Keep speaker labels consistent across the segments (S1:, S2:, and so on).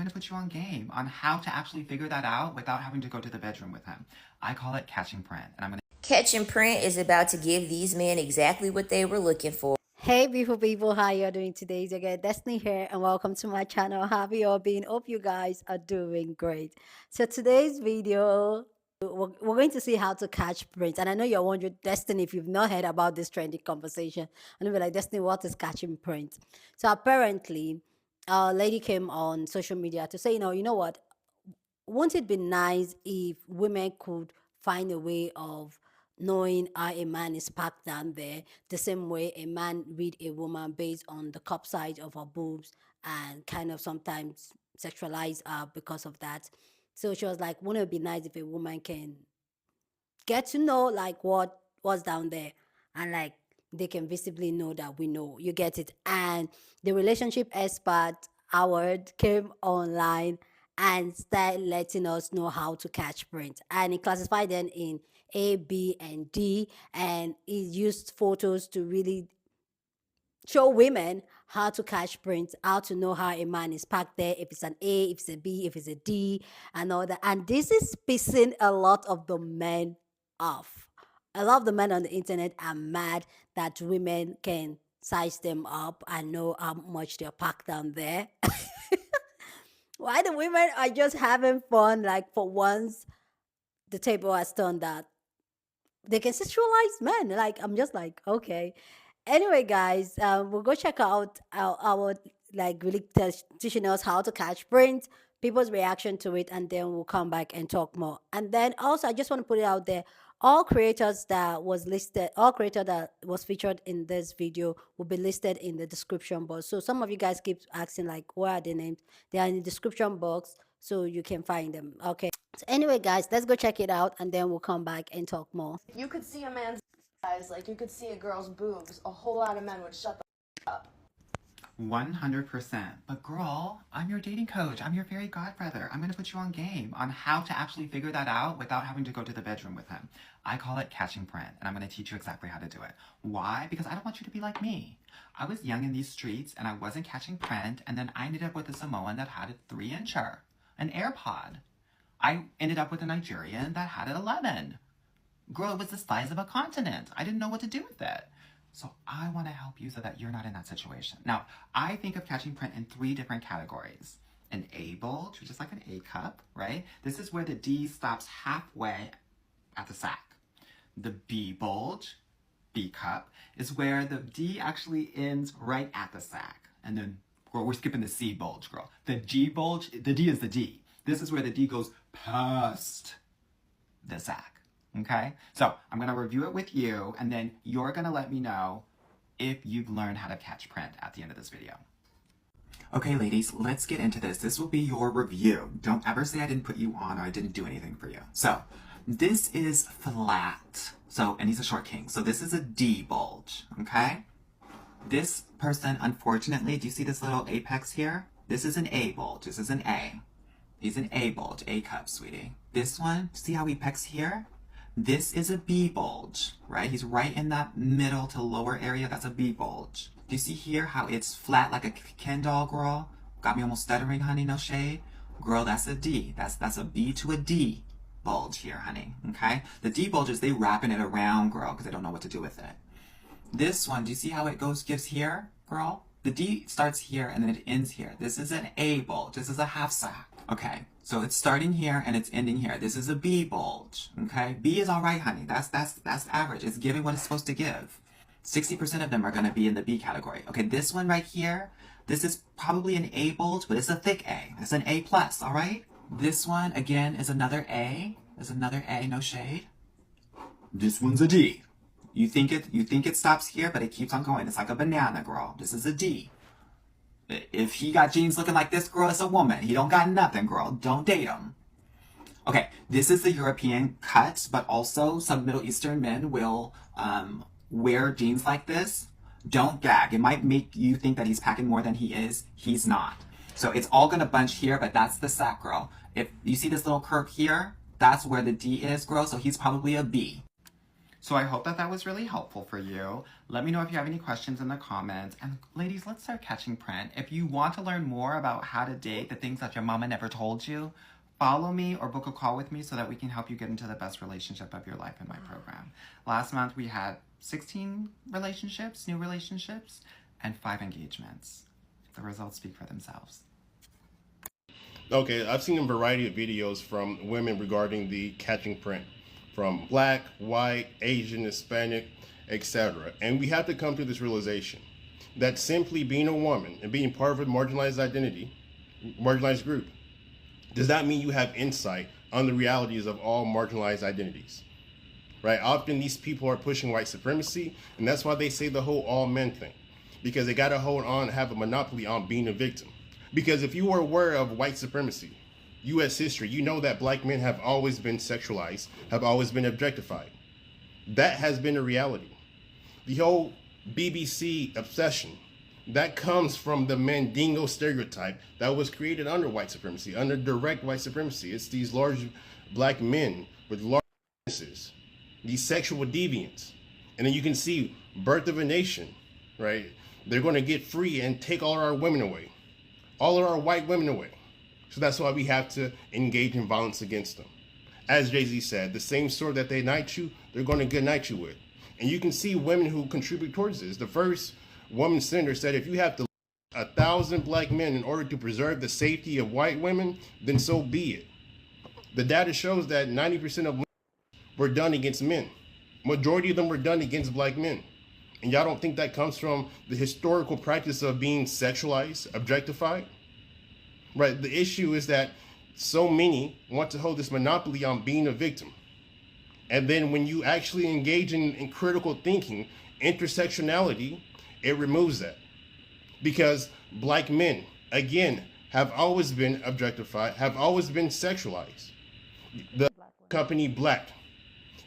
S1: going to put you on game on how to actually figure that out without having to go to the bedroom with him. I call it catching print, and I'm going to
S2: Catch and Print is about to give these men exactly what they were looking for.
S3: Hey beautiful people, how you doing today? It's your girl Destiny here and welcome to my channel. How you all been? Hope you guys are doing great. So today's video, we're going to see how to catch prints. And I know you're wondering, Destiny, if you've not heard about this trendy conversation, and you'll be like, Destiny, what is catching prints? So apparently, a lady came on social media to say, you know what? Wouldn't it be nice if women could find a way of knowing how a man is packed down there, the same way a man read a woman based on the cup size of her boobs and kind of sometimes sexualize her because of that. So she was like, wouldn't it be nice if a woman can get to know like what's down there, and like they can visibly know that we know, you get it. And the relationship expert Howard came online and started letting us know how to catch print, and he classified them in A, B, and D, and he used photos to really show women how to catch prints, how to know how a man is packed there, if it's an A, if it's a B, if it's a D, and all that. And this is pissing a lot of the men off. A lot of the men on the internet are mad that women can size them up and know how much they're packed down there. Why the women are just having fun, like for once the table has turned that they can sexualize men. Like I'm just like, okay. Anyway, guys, we'll go check out our like really teaching us how to catch print, people's reaction to it, and then we'll come back and talk more. And then also, I just want to put it out there: all creators that was listed, all creator that was featured in this video will be listed in the description box. So some of you guys keep asking like, where are the names? They are in the description box, so you can find them. Okay. So anyway, guys, let's go check it out, and then we'll come back and talk more.
S4: You could see a man's eyes, like you could see a girl's boobs. A whole lot of men would shut the up.
S1: 100%. But girl, I'm your dating coach. I'm your fairy godbrother. I'm going to put you on game on how to actually figure that out without having to go to the bedroom with him. I call it catching print, and I'm going to teach you exactly how to do it. Why? Because I don't want you to be like me. I was young in these streets, and I wasn't catching print, and then I ended up with a Samoan that had a 3-incher, an AirPod. I ended up with a Nigerian that had an 11. Girl, it was the size of a continent. I didn't know what to do with it. So I want to help you so that you're not in that situation. Now, I think of catching print in 3 different categories. An A bulge, which is like an A cup, right? This is where the D stops halfway at the sac. The B bulge, B cup, is where the D actually ends right at the sac. And then, girl, we're skipping the C bulge, girl. The G bulge, the D is the D. This is where the D goes past the sac. Okay, so I'm going to review it with you, and then you're going to let me know if you've learned how to catch print at the end of this video. Okay, ladies, let's get into this. This will be your review. Don't ever say I didn't put you on or I didn't do anything for you. So this is flat. So, and he's a short king. So this is a D bulge, okay? This person, unfortunately, do you see this little apex here? This is an A bulge. This is an A. He's an A bulge, A cup, sweetie. This one, see how he pecs here? This is a B bulge, right? He's right in that middle to lower area. That's a B bulge. Do you see here how it's flat like a Ken doll, girl? Got me almost stuttering, honey, no shade. Girl, that's a D. That's a B to a D bulge here, honey, okay? The D bulges, they wrapping it around, girl, because they don't know what to do with it. This one, do you see how it gives here, girl? The D starts here and then it ends here. This is an A bulge. This is a half sac. Okay, so it's starting here and it's ending here. This is a B bulge, okay? B is all right, honey. That's average. It's giving what it's supposed to give. 60% of them are going to be in the B category. Okay, this one right here, this is probably an A bulge, but it's a thick A. It's an A plus, all right? This one, again, is another A. Is another A, no shade. This one's a D. You think it stops here, but it keeps on going. It's like a banana, girl. This is a D. If he got jeans looking like this, girl, it's a woman. He don't got nothing, girl. Don't date him. Okay, this is the European cut, but also some Middle Eastern men will wear jeans like this. Don't gag. It might make you think that he's packing more than he is. He's not. So it's all going to bunch here, but that's the sac, girl. If you see this little curve here, that's where the D is, girl, so he's probably a B. So I hope that that was really helpful for you. Let me know if you have any questions in the comments. And ladies, let's start catching print. If you want to learn more about how to date, the things that your mama never told you, follow me or book a call with me so that we can help you get into the best relationship of your life in my program. Last month we had 16 relationships, new relationships, and 5 engagements. The results speak for themselves.
S5: Okay, I've seen a variety of videos from women regarding the catching print, from black, white, Asian, Hispanic, etc. And we have to come to this realization that simply being a woman and being part of a marginalized identity, marginalized group, does not mean you have insight on the realities of all marginalized identities, right? Often these people are pushing white supremacy, and that's why they say the whole all men thing, because they got to hold on, have a monopoly on being a victim. Because if you are aware of white supremacy, U.S. history, you know that black men have always been sexualized, have always been objectified. That has been a reality. The whole BBC obsession, that comes from the Mandingo stereotype that was created under white supremacy, under direct white supremacy. It's these large black men with large penises, these sexual deviants. And then you can see Birth of a Nation, right? They're going to get free and take all our women away, all of our white women away. So that's why we have to engage in violence against them. As Jay-Z said, the same sword that they knight you, they're going to good night you with. And you can see women who contribute towards this. The first woman senator said, if you have to 1,000 black men in order to preserve the safety of white women, then so be it. The data shows that 90% of women were done against men. Majority of them were done against black men. And y'all don't think that comes from the historical practice of being sexualized, objectified? Right, the issue is that so many want to hold this monopoly on being a victim. And then when you actually engage in critical thinking, intersectionality, it removes that. Because black men, again, have always been objectified, have always been sexualized. The company Black,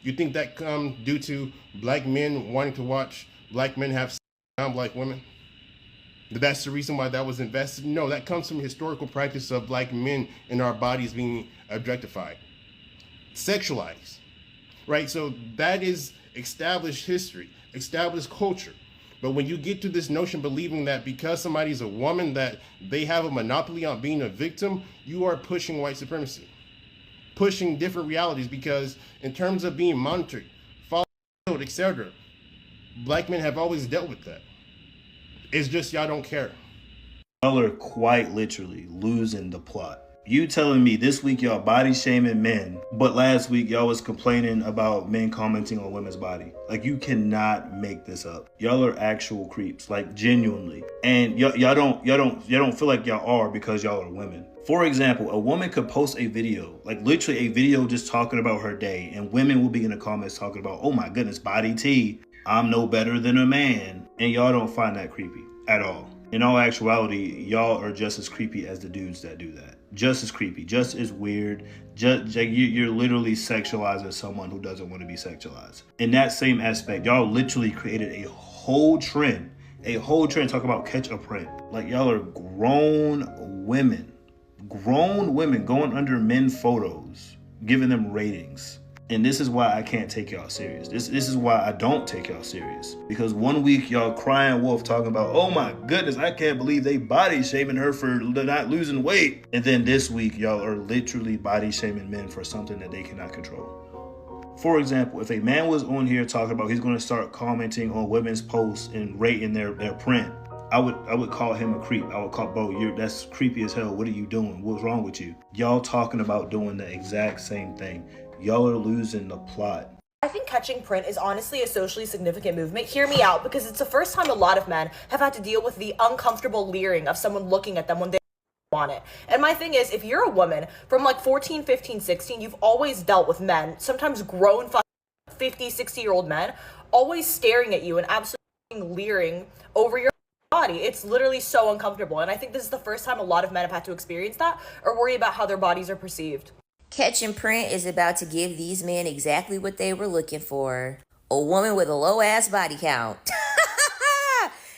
S5: you think that comes due to black men wanting to watch black men have sex with non-black women? That's the reason why that was invested? No, that comes from historical practice of black men in our bodies being objectified, sexualized, right? So that is established history, established culture. But when you get to this notion believing that because somebody's a woman that they have a monopoly on being a victim, you are pushing white supremacy, pushing different realities, because in terms of being monitored, followed, etc., black men have always dealt with that. It's just y'all don't care.
S6: Y'all are quite literally losing the plot. You telling me this week y'all body shaming men, but last week y'all was complaining about men commenting on women's body. Like, you cannot make this up. Y'all are actual creeps, like genuinely. And y'all don't feel like y'all are because y'all are women. For example, a woman could post a video, like literally a video just talking about her day, and women will be in the comments talking about, oh my goodness, body tea, I'm no better than a man. And y'all don't find that creepy at all. In all actuality, y'all are just as creepy as the dudes that do that. Just as creepy, just as weird. You're literally sexualizing someone who doesn't want to be sexualized. In that same aspect, y'all literally created a whole trend talk about catch a print. Like, y'all are grown women going under men photos, giving them ratings. And this is why I can't take y'all serious. This is why I don't take y'all serious. Because one week y'all crying wolf talking about, oh my goodness, I can't believe they body shaming her for not losing weight. And then this week y'all are literally body shaming men for something that they cannot control. For example, if a man was on here talking about he's going to start commenting on women's posts and rating their print, I would call him a creep. I would call, bro, that's creepy as hell. What are you doing? What's wrong with you? Y'all talking about doing the exact same thing. Y'all are losing the plot.
S7: I think catching print is honestly a socially significant movement. Hear me out, because it's the first time a lot of men have had to deal with the uncomfortable leering of someone looking at them when they want it. And my thing is, if you're a woman from like 14, 15, 16, you've always dealt with men, sometimes grown 50, 60-year-old men, always staring at you and absolutely leering over your body. It's literally so uncomfortable. And I think this is the first time a lot of men have had to experience that or worry about how their bodies are perceived.
S2: Catching Print is about to give these men exactly what they were looking for. A woman with a low-ass body count.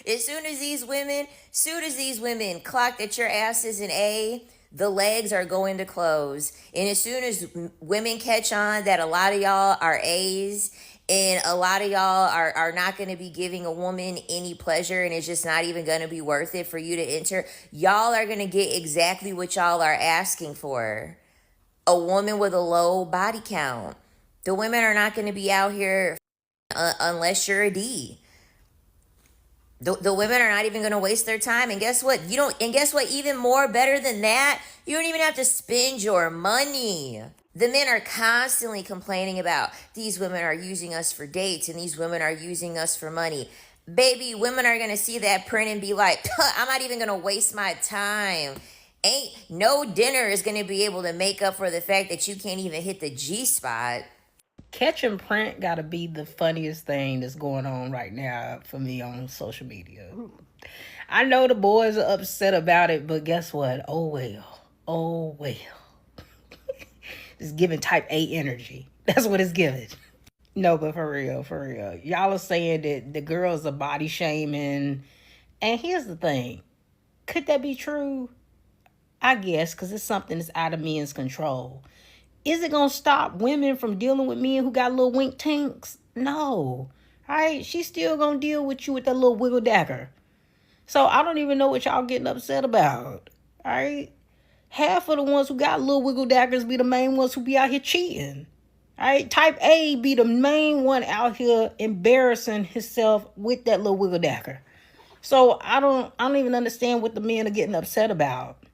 S2: As soon as these women clock that your ass is an A, the legs are going to close. And as soon as women catch on that a lot of y'all are A's And a lot of y'all are not going to be giving a woman any pleasure, and it's just not even going to be worth it for you to enter. Y'all are going to get exactly what y'all are asking for. A woman with a low body count. The women are not going to be out here unless you're a D. The women are not even going to waste their time. And guess what? Guess what? Even more better than that, you don't even have to spend your money. The men are constantly complaining about these women are using us for dates and these women are using us for money. Baby, women are going to see that print and be like, I'm not even going to waste my time. Ain't no dinner is going to be able to make up for the fact that you can't even hit the G spot.
S8: Catching print gotta be the funniest thing that's going on right now for me on social media. I know the boys are upset about it, but guess what? Oh well. It's giving type A energy. That's what it's giving. No, but for real. Y'all are saying that the girls are body shaming. And here's the thing. Could that be true? I guess, because it's something that's out of men's control. Is it going to stop women from dealing with men who got little wink tinks? No. All right? She's still going to deal with you with that little wiggle dagger. So I don't even know what y'all getting upset about. All right? Half of the ones who got little wiggle daggers be the main ones who be out here cheating. All right? Type A be the main one out here embarrassing himself with that little wiggle dagger. So I don't even understand what the men are getting upset about.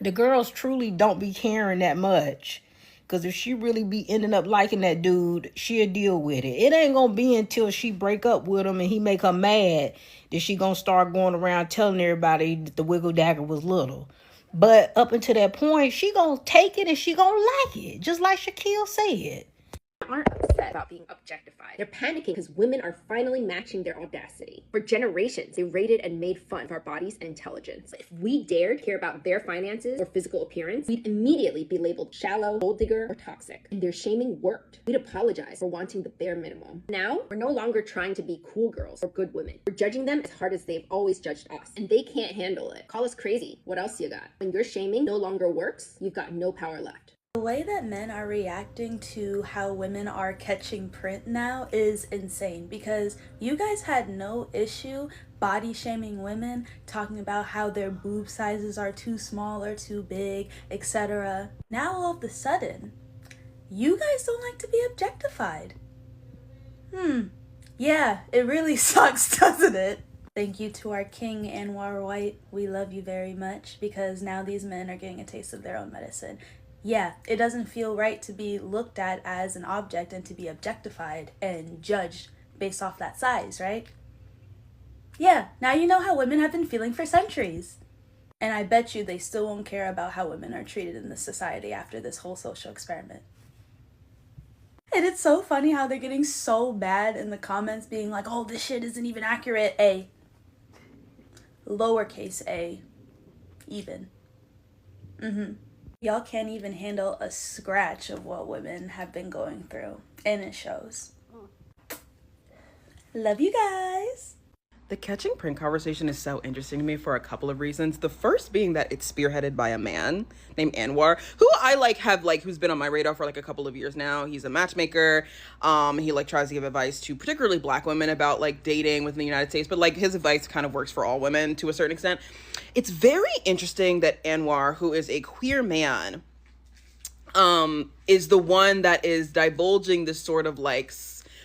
S8: The girls truly don't be caring that much. Because if she really be ending up liking that dude, she'll deal with it. It ain't going to be until she break up with him and he make her mad that she going to start going around telling everybody that the wiggle dagger was little. But up until that point, she going to take it and she going to like it. Just like Shaquille said.
S9: Aren't upset about being objectified. They're panicking because women are finally matching their audacity. For generations, they rated and made fun of our bodies and intelligence. If we dared care about their finances or physical appearance, we'd immediately be labeled shallow, gold digger, or toxic. And their shaming worked. We'd apologize for wanting the bare minimum. Now, we're no longer trying to be cool girls or good women. We're judging them as hard as they've always judged us. And they can't handle it. Call us crazy. What else you got? When your shaming no longer works, you've got no power left.
S10: The way that men are reacting to how women are catching print now is insane, because you guys had no issue body shaming women, talking about how their boob sizes are too small or too big, etc. Now all of a sudden, you guys don't like to be objectified. Yeah, it really sucks, doesn't it? Thank you to our king, Anwar White. We love you very much, because now these men are getting a taste of their own medicine. Yeah, it doesn't feel right to be looked at as an object and to be objectified and judged based off that size, right? Yeah, now you know how women have been feeling for centuries. And I bet you they still won't care about how women are treated in this society after this whole social experiment. And it's so funny how they're getting so bad in the comments, being like, oh, this shit isn't even accurate. A. Lowercase a. Even. Y'all can't even handle a scratch of what women have been going through. And it shows. Love you guys.
S11: The catching print conversation is so interesting to me for a couple of reasons. The first being that it's spearheaded by a man named Anwar, who I who's been on my radar for like a couple of years now. He's a matchmaker. He tries to give advice to particularly Black women about like dating within the United States, but like his advice kind of works for all women to a certain extent. It's very interesting that Anwar, who is a queer man, is the one that is divulging this sort of like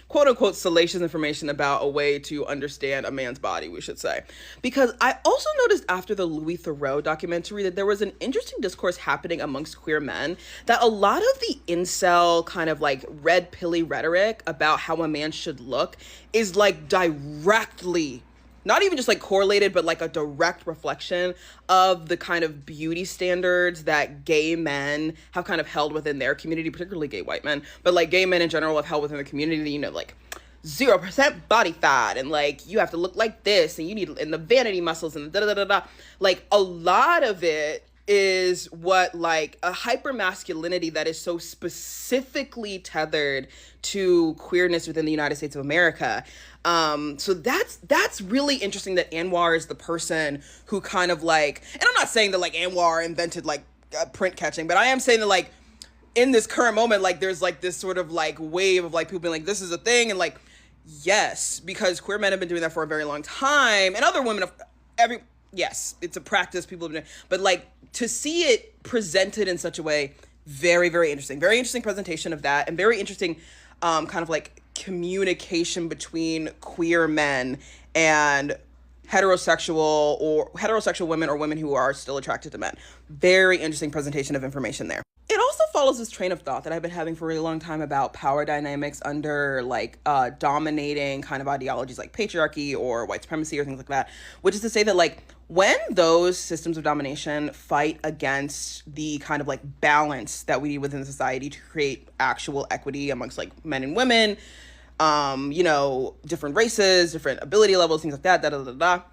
S11: quote unquote salacious information about a way to understand a man's body, we should say. Because I also noticed after the Louis Theroux documentary that there was an interesting discourse happening amongst queer men, that a lot of the incel kind of like red pilly rhetoric about how a man should look is like directly, not even just like correlated, but like a direct reflection of the kind of beauty standards that gay men have kind of held within their community, particularly gay white men, but like gay men in general have held within the community, you know, like 0% body fat, and like you have to look like this, and you need, and the vanity muscles, and like a lot of it is what like a hyper masculinity that is so specifically tethered to queerness within the United States of America. So that's really interesting that Anwar is the person who kind of like, and I'm not saying that like Anwar invented like print catching, but I am saying that like in this current moment, like there's like this sort of like wave of like people being like, this is a thing. And like, yes, because queer men have been doing that for a very long time, and other women of yes, it's a practice people have been doing, but like to see it presented in such a way, very, very interesting presentation of that, and very interesting kind of like communication between queer men and heterosexual women or women who are still attracted to men. Very interesting presentation of information there. It also follows this train of thought that I've been having for a really long time about power dynamics under like dominating kind of ideologies like patriarchy or white supremacy or things like that, which is to say that like when those systems of domination fight against the kind of like balance that we need within society to create actual equity amongst like men and women, you know, different races, different ability levels, things like that,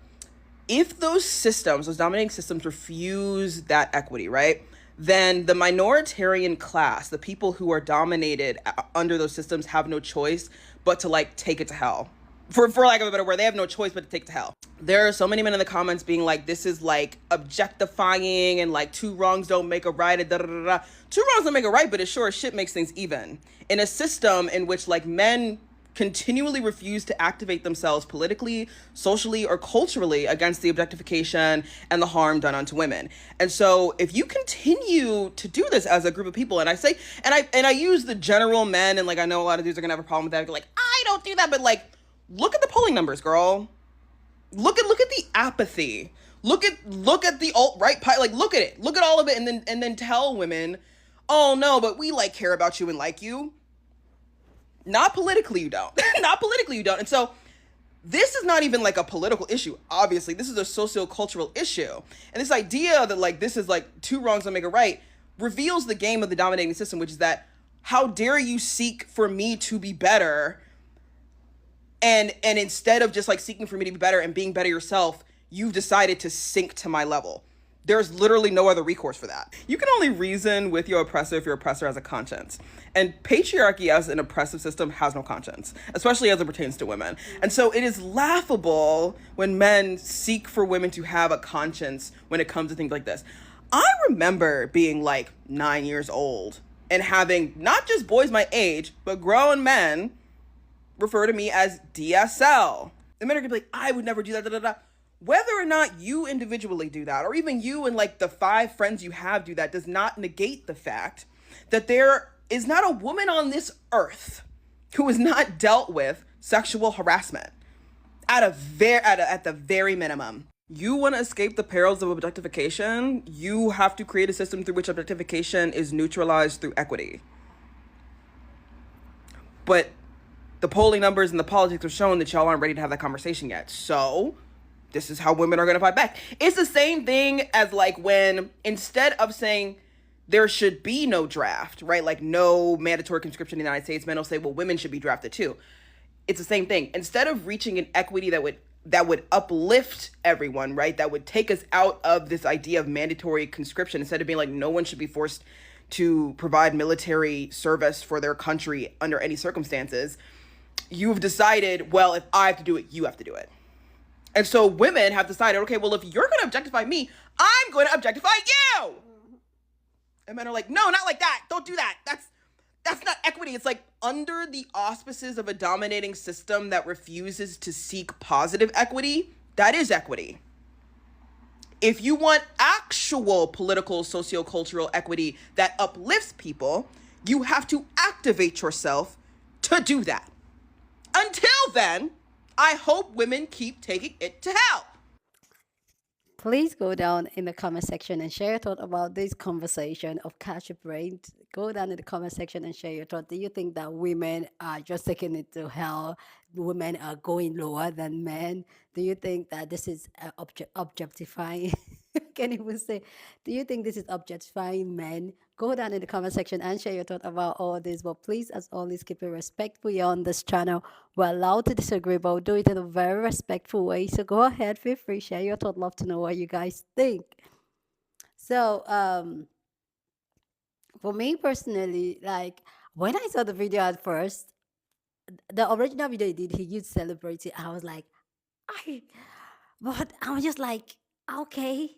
S11: if those systems, those dominating systems refuse that equity, right? Then the minoritarian class, the people who are dominated under those systems, have no choice but to like take it to hell. For lack of a better word, they have no choice but to take it to hell. There are so many men in the comments being like, this is like objectifying and like two wrongs don't make a right and Two wrongs don't make a right, but it sure as shit makes things even. In a system in which like men continually refuse to activate themselves politically, socially, or culturally against the objectification and the harm done unto women. And so if you continue to do this as a group of people, and I say, and I use the general men, and like I know a lot of dudes are gonna have a problem with that, like, I don't do that, but like, look at the polling numbers, girl. Look at the apathy. Look at the alt-right, like look at it. Look at all of it, and then tell women, oh no, but we like care about you and like you. Not politically, you don't. Not politically, you don't. And so this is not even like a political issue. Obviously, this is a socio-cultural issue. And this idea that like this is like two wrongs don't make a right reveals the game of the dominating system, which is that how dare you seek for me to be better, and instead of just like seeking for me to be better and being better yourself, you've decided to sink to my level. There's literally no other recourse for that. You can only reason with your oppressor if your oppressor has a conscience. And patriarchy as an oppressive system has no conscience, especially as it pertains to women. And so it is laughable when men seek for women to have a conscience when it comes to things like this. I remember being like 9 years old and having not just boys my age, but grown men refer to me as DSL. The men are gonna be like, I would never do that, Whether or not you individually do that, or even you and like the 5 friends you have do that, does not negate the fact that there is not a woman on this earth who has not dealt with sexual harassment at the very minimum. You want to escape the perils of objectification? You have to create a system through which objectification is neutralized through equity. But the polling numbers and the politics are showing that y'all aren't ready to have that conversation yet. So this is how women are going to fight back. It's the same thing as like when instead of saying there should be no draft, right? Like no mandatory conscription in the United States, men will say, well, women should be drafted too. It's the same thing. Instead of reaching an equity that would uplift everyone, right? That would take us out of this idea of mandatory conscription, instead of being like, no one should be forced to provide military service for their country under any circumstances. You've decided, well, if I have to do it, you have to do it. And so women have decided, okay, well, if you're going to objectify me, I'm going to objectify you. And men are like, no, not like that. Don't do that. That's not equity. It's like under the auspices of a dominating system that refuses to seek positive equity, that is equity. If you want actual political, sociocultural equity that uplifts people, you have to activate yourself to do that. Until then, I hope women keep taking it to hell.
S3: Please go down in the comment section and share your thought about this conversation of catch a brain. Go down in the comment section and share your thought. Do you think that women are just taking it to hell? Women are going lower than men? Do you think that this is objectifying? I can't even say. Do you think this is objectifying men? Go down in the comment section and share your thought about all this. But please, as always, keep it respectful here on this channel. We're allowed to disagree, but we'll do it in a very respectful way. So go ahead, feel free, share your thought. Love to know what you guys think. So, for me personally, like when I saw the video at first, the original video he used celebrity. I was like, but I was just like, okay.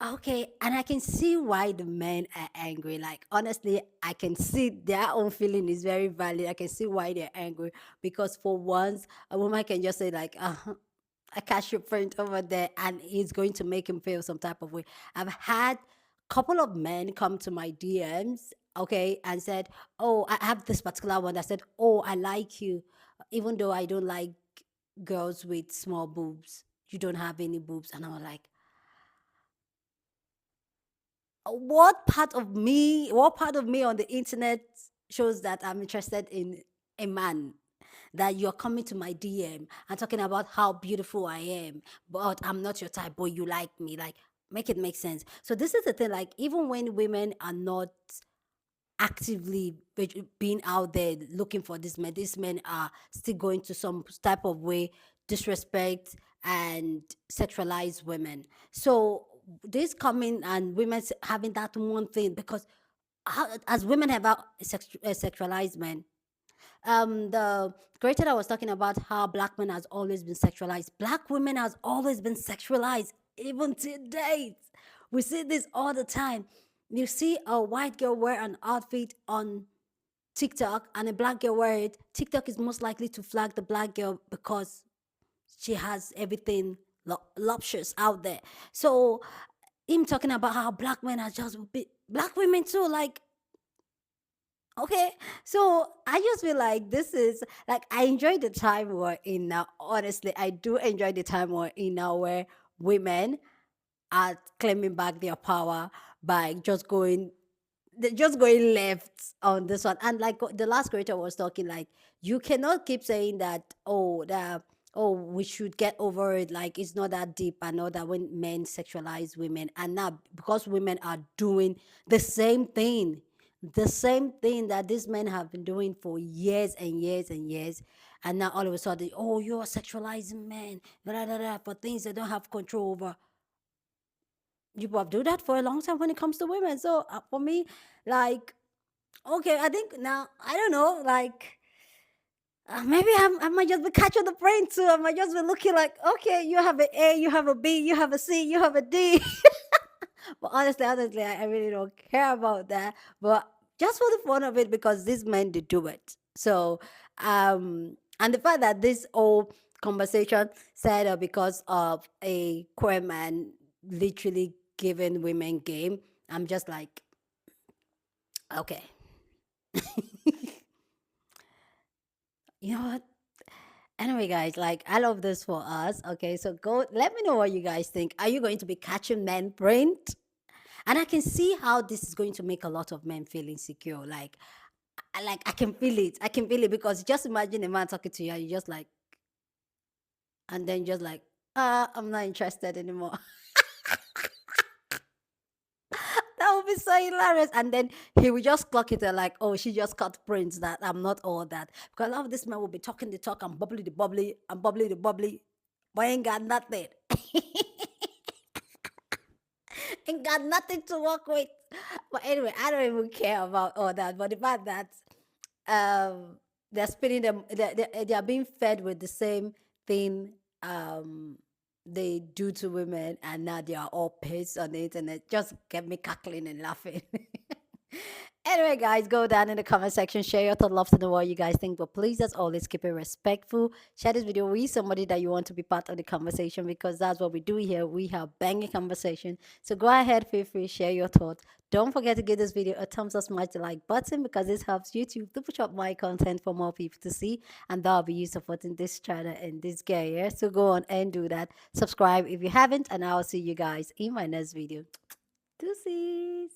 S3: Okay, and I can see why the men are angry. Like, honestly, I can see their own feeling is very valid. I can see why they're angry because for once, a woman can just say like, I catch your friend over there, and it's going to make him feel some type of way. I've had a couple of men come to my DMs, okay, and said, "Oh, I have this particular one that said, oh, I like you, even though I don't like girls with small boobs. You don't have any boobs," and I was like, what part of me on the internet shows that I'm interested in a man, that you're coming to my DM and talking about how beautiful I am, but I'm not your type, but you like me? Like, make it make sense. So this is the thing, like, even when women are not actively being out there looking for these men are still going to some type of way disrespect and sexualize women. So this coming and having that one thing, because as women have sexualized men, the creator that was talking about how black men has always been sexualized, black women has always been sexualized, even to date. We see this all the time. You see a white girl wear an outfit on TikTok and a black girl wear it, TikTok is most likely to flag the black girl because she has everything luscious out there. So him talking about how black men are just black women too, like, okay. So I just feel like this is like, I enjoy the time we're in now. Honestly, I do enjoy the time we're in now, where women are claiming back their power by they're just going left on this one. And like the last creator was talking, like, you cannot keep saying that, we should get over it, like it's not that deep, and all that, when men sexualize women. And now, because women are doing the same thing that these men have been doing for years and years and years, and now all of a sudden, oh, you're sexualizing men, blah, blah, blah, for things they don't have control over. You have do that for a long time when it comes to women. So for me, like, okay, I think now, I don't know, like, maybe I might just be catching the brain too. I might just be looking like, okay, you have an A, you have a B, you have a C, you have a D. But honestly, I really don't care about that. But just for the fun of it, because these men, they do it. So, and the fact that this whole conversation started because of a queer man literally giving women game, I'm just like, okay. You know what? Anyway, guys, like, I love this for us. Okay, so go let me know what you guys think. Are you going to be catching men brain? And I can see how this is going to make a lot of men feel insecure. Like, I can feel it. I can feel it, because just imagine a man talking to you, and you just like, and then just like, I'm not interested anymore. That would be so hilarious. And then he will just clock it and like, oh, she just cut prints that I'm not all that. Because a lot of this man will be talking the talk and bubbly the bubbly and bubbly the bubbly, but ain't got nothing. Ain't got nothing to work with. But anyway, I don't even care about all that. But the fact that they're spinning them, they are being fed with the same thing they do to women, and now they are all pissed on the internet. Just get me cackling and laughing. Anyway, guys, go down in the comment section, share your thoughts. Love to know what you guys think, but please, as always, keep it respectful. Share this video with somebody that you want to be part of the conversation, because that's what we do here. We have banging conversation. So go ahead, feel free, share your thoughts. Don't forget to give this video a thumbs up, smash the like button, because this helps YouTube to push up my content for more people to see, and that'll be you supporting this channel and this guy here. So go on and do that. Subscribe if you haven't, and I'll see you guys in my next video. Deuces.